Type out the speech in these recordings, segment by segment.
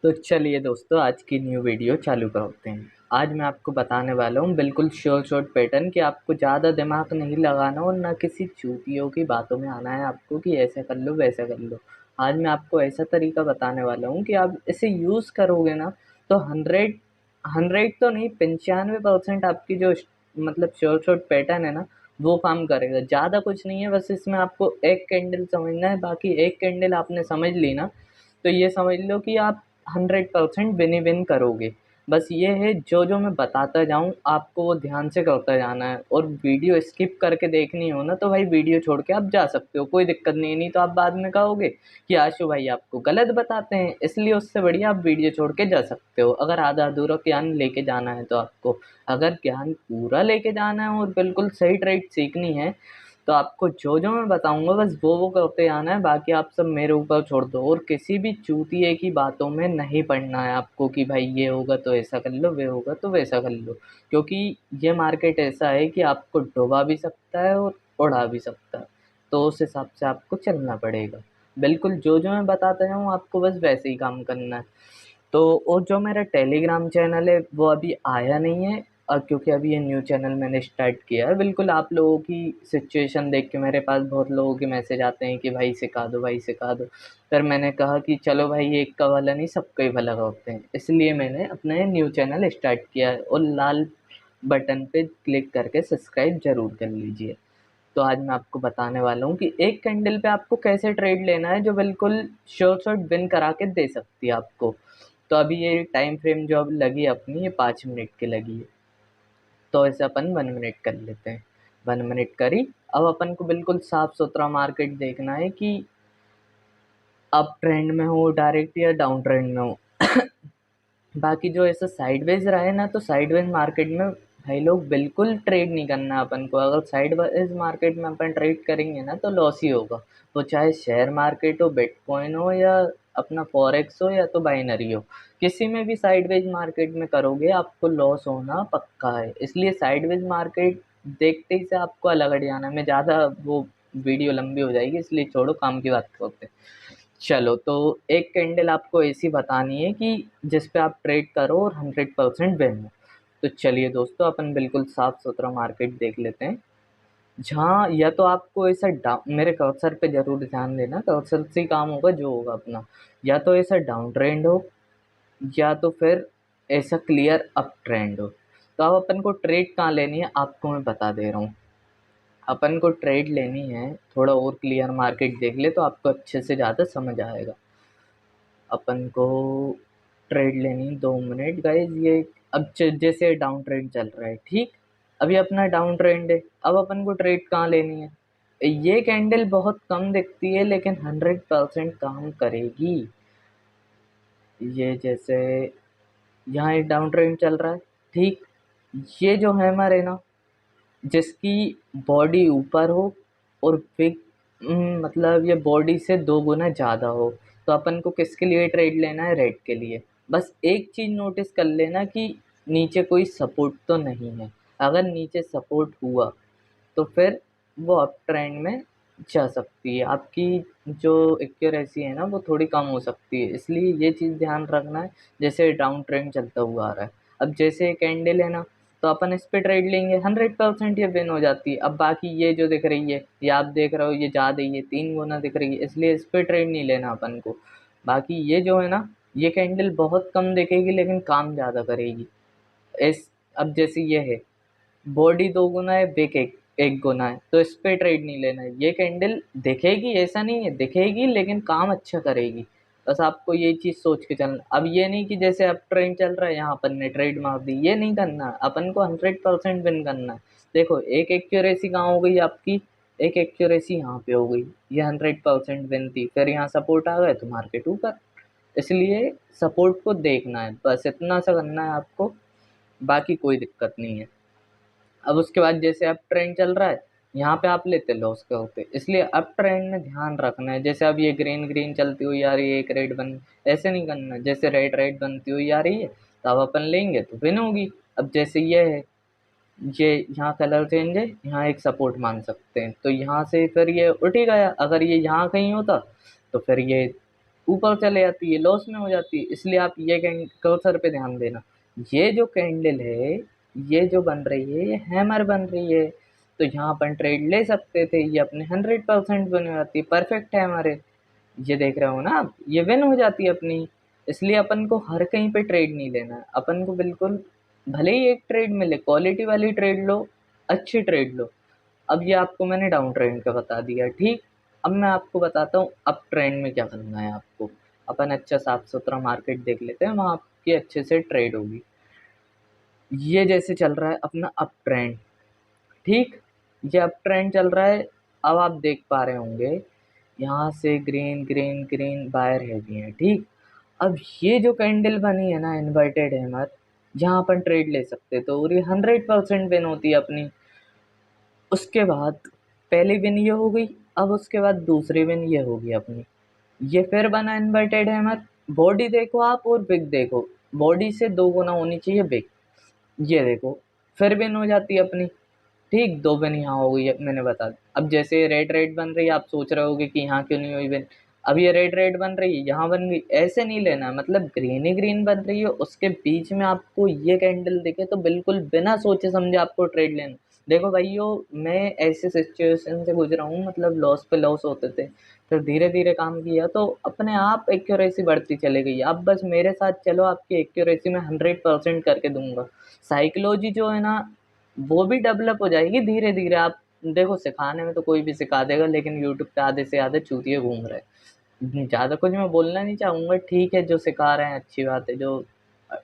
तो चलिए दोस्तों, आज की न्यू वीडियो चालू करते हैं। आज मैं आपको बताने वाला हूँ बिल्कुल श्योर शॉर्ट पैटर्न कि आपको ज़्यादा दिमाग नहीं लगाना और ना किसी चूतियों की बातों में आना है आपको कि ऐसा कर लो वैसा कर लो। आज मैं आपको ऐसा तरीका बताने वाला हूँ कि आप इसे यूज़ करोगे ना तो 100 तो नहीं 95% आपकी जो मतलब श्योर शॉर्ट पैटर्न है ना वो काम करेगा। ज़्यादा कुछ नहीं है, बस इसमें आपको एक कैंडल समझना है। बाकी एक कैंडल आपने समझ ली ना तो ये समझ लो कि आप 100% विन ही विन करोगे। बस ये है जो मैं बताता जाऊँ आपको वो ध्यान से करते जाना है, और वीडियो स्किप करके देखनी हो ना तो भाई वीडियो छोड़ के आप जा सकते हो, कोई दिक्कत नहीं है। नहीं तो आप बाद में कहोगे कि आशु भाई आपको गलत बताते हैं, इसलिए उससे बढ़िया आप वीडियो छोड़ के जा सकते हो अगर आधा अधूरा ज्ञान लेके जाना है तो आपको। अगर ज्ञान पूरा लेके जाना है और बिल्कुल सही ट्रेड सीखनी है तो आपको जो मैं बताऊँगा बस वो करते आना है। बाकी आप सब मेरे ऊपर छोड़ दो और किसी भी चूतिए की बातों में नहीं पड़ना है आपको कि भाई ये होगा तो ऐसा कर लो, वे होगा तो वैसा कर लो। क्योंकि ये मार्केट ऐसा है कि आपको डुबा भी सकता है और उड़ा भी सकता है, तो उस हिसाब से आपको चलना पड़ेगा। बिल्कुल जो मैं बताता जाऊँ आपको बस वैसे ही काम करना है। तो और जो मेरा टेलीग्राम चैनल है वो अभी आया नहीं है, क्योंकि अभी ये न्यू चैनल मैंने स्टार्ट किया है। बिल्कुल आप लोगों की सिचुएशन देख के मेरे पास बहुत लोगों के मैसेज आते हैं कि भाई सिखा दो, भाई सिखा दो। फिर मैंने कहा कि चलो भाई एक का भला नहीं सबका ही भला होते हैं, इसलिए मैंने अपना न्यू चैनल स्टार्ट किया है। और लाल बटन पे क्लिक करके सब्सक्राइब ज़रूर कर लीजिए। तो आज मैं आपको बताने वाला हूँ कि एक कैंडल पे आपको कैसे ट्रेड लेना है जो बिल्कुल श्योर शॉट विन करा के दे सकती है आपको। तो अभी ये टाइम फ्रेम जो अब लगी है अपनी, ये 5 मिनट की लगी है, तो इसे अपन 1 मिनट कर लेते हैं। 1 मिनट करी। अब अपन को बिल्कुल साफ सुथरा मार्केट देखना है कि अप ट्रेंड में हो डायरेक्ट या डाउन ट्रेंड में हो। बाकी जो ऐसा साइडवेज रहा है ना तो साइडवेज मार्केट में भाई लोग बिल्कुल ट्रेड नहीं करना है अपन को। अगर साइडवेज मार्केट में अपन ट्रेड करेंगे ना तो लॉस ही होगा। वो चाहे शेयर मार्केट हो, बिटकॉइन हो, या अपना फॉरेक्स हो, या तो बाइनरी हो, किसी में भी साइडवेज मार्केट में करोगे आपको लॉस होना पक्का है। इसलिए साइडवेज मार्केट देखते ही से आपको अलग हट जाना है। मैं ज़्यादा वो वीडियो लंबी हो जाएगी इसलिए छोड़ो, काम की बात करते हैं। चलो, तो एक कैंडल आपको ऐसी बतानी है कि जिस पे आप ट्रेड करो और 100% विन हो। तो चलिए दोस्तों, अपन बिल्कुल साफ सुथरा मार्केट देख लेते हैं जहाँ या तो आपको ऐसा डाउन, मेरे कर्सर पे जरूर ध्यान देना, कर्सर से ही काम होगा जो होगा अपना। या तो ऐसा डाउन ट्रेंड हो या तो फिर ऐसा क्लियर अप ट्रेंड हो। तो अब अपन को ट्रेड कहाँ लेनी है आपको मैं बता दे रहा हूँ। अपन को ट्रेड लेनी है, थोड़ा और क्लियर मार्केट देख ले तो आपको अच्छे से ज़्यादा समझ आएगा। अपन को ट्रेड लेनी 2 मिनट गाइज। ये अब जैसे डाउन ट्रेंड चल रहा है, ठीक। अभी अपना डाउन ट्रेंड है। अब अपन को ट्रेड कहाँ लेनी है। ये कैंडल बहुत कम दिखती है लेकिन 100% काम करेगी। ये जैसे यहाँ एक डाउन ट्रेंड चल रहा है, ठीक। ये जो हैमर है ना, जिसकी बॉडी ऊपर हो और बिग, मतलब ये बॉडी से 2 गुना ज़्यादा हो, तो अपन को किसके लिए ट्रेड लेना है, रेड के लिए। बस एक चीज़ नोटिस कर लेना कि नीचे कोई सपोर्ट तो नहीं है। अगर नीचे सपोर्ट हुआ तो फिर वो अप ट्रेंड में जा सकती है। आपकी जो एक्यूरेसी है ना वो थोड़ी कम हो सकती है, इसलिए ये चीज़ ध्यान रखना है। जैसे डाउन ट्रेंड चलता हुआ आ रहा है, अब जैसे कैंडल है ना तो अपन इस पे ट्रेड लेंगे, 100% ये विन हो जाती है। अब बाकी ये जो दिख रही है, ये आप देख रहे हो, ये ज़्यादा ही है, 3 गुना दिख रही है, इसलिए इस पे ट्रेड नहीं लेना अपन को। बाकी ये जो है ना, ये कैंडल बहुत कम दिखेगी लेकिन काम ज़्यादा करेगी। इस अब जैसे ये है, बॉडी 2 गुना है, विक एक गुना है, तो इस पे ट्रेड नहीं लेना है। ये कैंडल दिखेगी, ऐसा नहीं है, दिखेगी लेकिन काम अच्छा करेगी। बस आपको ये चीज़ सोच के चलना। अब ये नहीं कि जैसे अब ट्रेंड चल रहा है यहाँ अपन ने ट्रेड मार दी, ये नहीं करना है। अपन को 100% विन करना है। देखो, एक एक्यूरेसी कहाँ हो गई आपकी, एक एक्यूरेसी यहाँ पे हो गई, ये 100% विन थी। फिर यहाँ सपोर्ट आ गए तो मार्केट ऊपर। इसलिए सपोर्ट को देखना है, बस इतना सा करना है आपको, बाकी कोई दिक्कत नहीं है। अब उसके बाद जैसे अप ट्रेंड चल रहा है, यहाँ पे आप लेते लॉस के होते, इसलिए अप ट्रेंड में ध्यान रखना है। जैसे अब ये ग्रीन ग्रीन चलती हुई आ रही है, एक रेड बन, ऐसे नहीं करना। जैसे रेड रेड बनती हुई आ रही है तो अब अपन लेंगे तो विन होगी। अब जैसे ये है, ये यहाँ कलर चेंज है, यहाँ एक सपोर्ट मान सकते हैं, तो यहाँ से फिर ये उठ ही गया। अगर ये यहाँ कहीं होता तो फिर ये ऊपर चले जाती है, लॉस में हो जाती है। इसलिए आप ये कर्सर पे ध्यान देना। ये जो कैंडल है, ये जो बन रही है, ये हैमर बन रही है। तो यहाँ अपन ट्रेड ले सकते थे, ये अपने 100% बन जाती है, परफेक्ट है हमारे। ये देख रहे हो ना आप, ये विन हो जाती है अपनी। इसलिए अपन को हर कहीं पे ट्रेड नहीं लेना है, अपन को बिल्कुल भले ही एक ट्रेड मिले, क्वालिटी वाली ट्रेड लो, अच्छी ट्रेड लो। अब ये आपको मैंने डाउन ट्रेंड का बता दिया, ठीक। अब मैं आपको बताता हूँ अप ट्रेंड में क्या करना है आपको। अपन अच्छा साफ सुथरा मार्केट देख लेते हैं, वहाँ आपकी अच्छे से ट्रेड होगी। ये जैसे चल रहा है अपना अप ट्रेंड, ठीक। ये अप ट्रेंड चल रहा है। अब आप देख पा रहे होंगे यहाँ से green green green buyer heavy है, ठीक। अब ये जो कैंडल बनी है ना इन्वर्टेड हैमर, यहाँ अपन ट्रेड ले सकते तो, और ये 100% विन होती है अपनी। उसके बाद पहली विन ये हो गई, अब उसके बाद दूसरी विन ये होगी अपनी। ये फिर बना इन्वर्टेड हैमर। बॉडी देखो आप और बिग देखो, बॉडी से 2 गुना होनी चाहिए बिग। ये देखो फिर विन हो जाती है अपनी, ठीक। 2 विन यहाँ हो गई है, मैंने बता दी। अब जैसे रेड रेड बन रही है, आप सोच रहे होगे कि यहाँ क्यों नहीं हुई विन। अब ये रेड रेड बन रही है, यहाँ बन गई, ऐसे नहीं लेना है। मतलब ग्रीन ही ग्रीन बन रही है, उसके बीच में आपको ये कैंडल दिखे तो बिल्कुल बिना सोचे समझे आपको ट्रेड लेना। देखो भाइयों, मैं ऐसे सिचुएशन से गुजरा हूँ, मतलब लॉस पे लॉस होते थे, फिर धीरे धीरे काम किया तो अपने आप एक्यूरेसी बढ़ती चली गई। अब बस मेरे साथ चलो, आपकी एक्यूरेसी में 100% करके दूंगा। साइकोलॉजी जो है ना, वो भी डेवलप हो जाएगी धीरे धीरे। आप देखो, सिखाने में तो कोई भी सिखा देगा, लेकिन यूट्यूब पे आधे से आधे चूतिए घूम रहे हैं। ज़्यादा कुछ मैं बोलना नहीं चाहूँगा, ठीक है, जो सिखा रहे हैं अच्छी बात है, जो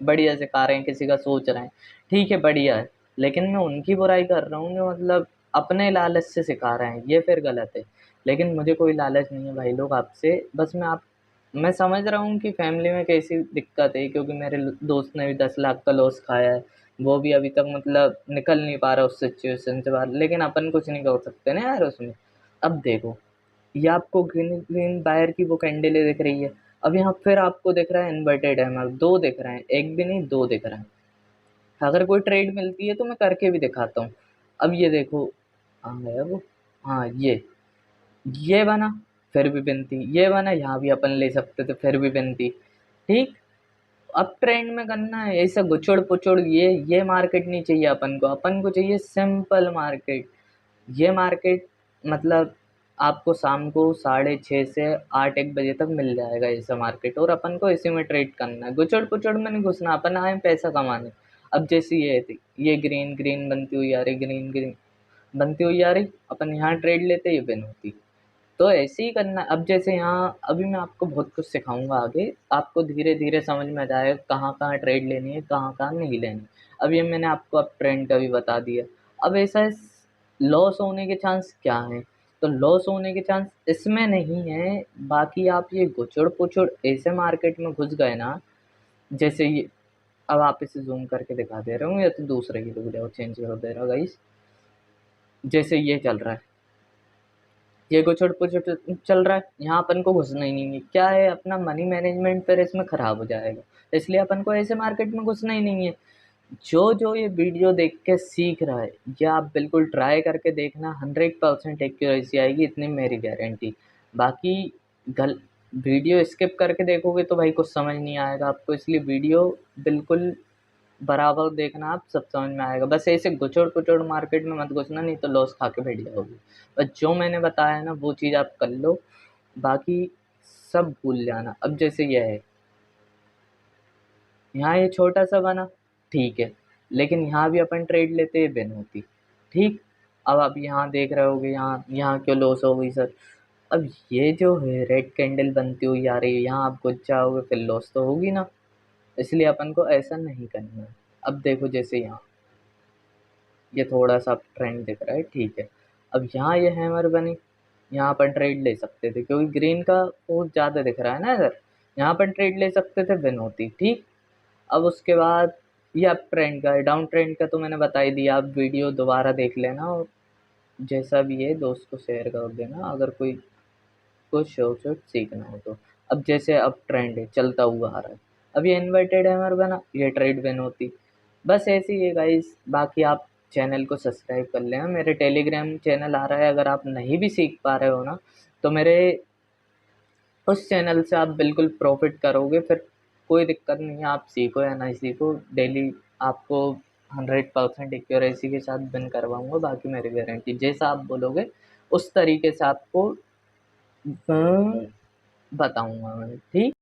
बढ़िया सिखा रहे हैं, किसी का सोच रहे हैं, ठीक है, बढ़िया है। लेकिन मैं उनकी बुराई कर रहा हूँ जो मतलब अपने लालच से सिखा रहे हैं, ये फिर गलत है। लेकिन मुझे कोई लालच नहीं है भाई लोग आपसे, बस मैं समझ रहा हूँ कि फैमिली में कैसी दिक्कत है, क्योंकि मेरे दोस्त ने भी 10 लाख का लॉस खाया है। वो भी अभी तक मतलब निकल नहीं पा रहा उस सिचुएशन से बाहर, लेकिन अपन कुछ नहीं कर सकते ना यार उसमें। अब देखो, ये आपको ग्रीन ग्रीन बायर की वो कैंडलें दिख रही है। अब यहाँ फिर आपको दिख रहा है इन्वर्टेड हैमर, 2 दिख रहे हैं, एक भी नहीं 2 दिख रहे हैं। अगर कोई ट्रेड मिलती है तो मैं करके भी दिखाता हूँ। अब ये देखो, कहाँ गया वो, हाँ ये बना, फिर भी बिनती, ये बना, यहाँ भी अपन ले सकते थे, फिर भी बिनती, ठीक। अब ट्रेंड में करना है ऐसा गुचड़ पुचड़, ये मार्केट नहीं चाहिए अपन को चाहिए सिंपल मार्केट। ये मार्केट मतलब आपको शाम को 6:30 से 8-1 बजे तक मिल जाएगा ऐसा मार्केट, और अपन को इसी में ट्रेड करना है, गुचड़ पुचड़ में नहीं घुसना, अपन आए पैसा कमाने। अब जैसे ये थी, ये ग्रीन ग्रीन बनती हुई आ रही, ग्रीन ग्रीन बनती हुई आ रही, अपन यहाँ ट्रेड लेते, ये विन होती। तो ऐसे ही करना। अब जैसे यहाँ अभी मैं आपको बहुत कुछ सिखाऊंगा आगे, आपको धीरे धीरे समझ में आ जाएगा कहाँ कहाँ ट्रेड लेनी है, कहाँ कहाँ नहीं लेनी। अब ये मैंने आपको अब ट्रेंड का भी बता दिया। अब ऐसा है, लॉस होने के चांस क्या हैं, तो लॉस होने के चांस इसमें नहीं है। बाकी आप ये गुचड़ पुचड़ ऐसे मार्केट में घुस गए ना, जैसे ये, अब आप इसे जूम करके दिखा दे रहा हूँ या तो दूसरे की रुक जाओ, चेंज कर दे रहा हूँ गाइस। जैसे ये चल रहा है, ये गुचड़ पुचड़ चल रहा है, यहाँ अपन को घुसना ही नहीं है। क्या है, अपना मनी मैनेजमेंट फिर इसमें खराब हो जाएगा, इसलिए अपन को ऐसे मार्केट में घुसना ही नहीं है। जो जो ये वीडियो देख के सीख रहा है, ये आप बिल्कुल ट्राई करके देखना, 100% एक्यूरेसी आएगी, इतनी मेरी गारंटी। बाकी गल वीडियो स्किप करके देखोगे तो भाई कुछ समझ नहीं आएगा आपको, इसलिए वीडियो बिल्कुल बराबर देखना, आप सब समझ में आएगा। बस ऐसे गुचड़ पुचड़ मार्केट में मत घुसना, नहीं तो लॉस खा के बैठ जाओगे। बस जो मैंने बताया है ना, वो चीज़ आप कर लो, बाकी सब भूल जाना। अब जैसे यह है, यहाँ ये छोटा सा बना, ठीक है, लेकिन यहाँ भी अपन ट्रेड लेते हैं, विन होती, ठीक। अब आप यहाँ देख रहे होगे, यहाँ यहाँ क्यों लॉस हो गई सर। अब ये जो है रेड कैंडल बनती हुई आ रही है, यहाँ आप घुस जाओगे फिर लॉस तो होगी ना, इसलिए अपन को ऐसा नहीं करना है। अब देखो जैसे यहाँ ये थोड़ा सा ट्रेंड दिख रहा है, ठीक है। अब यहाँ ये हैमर बनी, यहाँ अपन ट्रेड ले सकते थे, क्योंकि ग्रीन का फोर्स ज़्यादा दिख रहा है ना इधर, यहाँ अपन ट्रेड ले सकते थे, विन होती, ठीक। अब उसके बाद ये अप ट्रेंड का है, डाउन ट्रेंड का तो मैंने बता ही दिया, आप वीडियो दोबारा देख लेना, और जैसा भी है दोस्त को शेयर कर देना अगर कोई कुछ शॉर्ट शॉर्ट सीखना हो तो। अब जैसे अप ट्रेंड है, चलता हुआ आ रहा है, अब ये इन्वर्टेड हैमर बना, ये ट्रेड विन होती। बस ऐसे ही है गाइस। बाकी आप चैनल को सब्सक्राइब कर लेना, मेरे टेलीग्राम चैनल आ रहा है, अगर आप नहीं भी सीख पा रहे हो ना, तो मेरे उस चैनल से आप बिल्कुल प्रॉफिट करोगे। फिर कोई दिक्कत नहीं है, आप सीखो या नहीं सीखो, डेली आपको 100% एक्यूरेसी के साथ विन करवाऊँगा, बाकी मेरी गारंटी। जैसा आप बोलोगे उस तरीके से आपको बताऊँगा मैं, ठीक?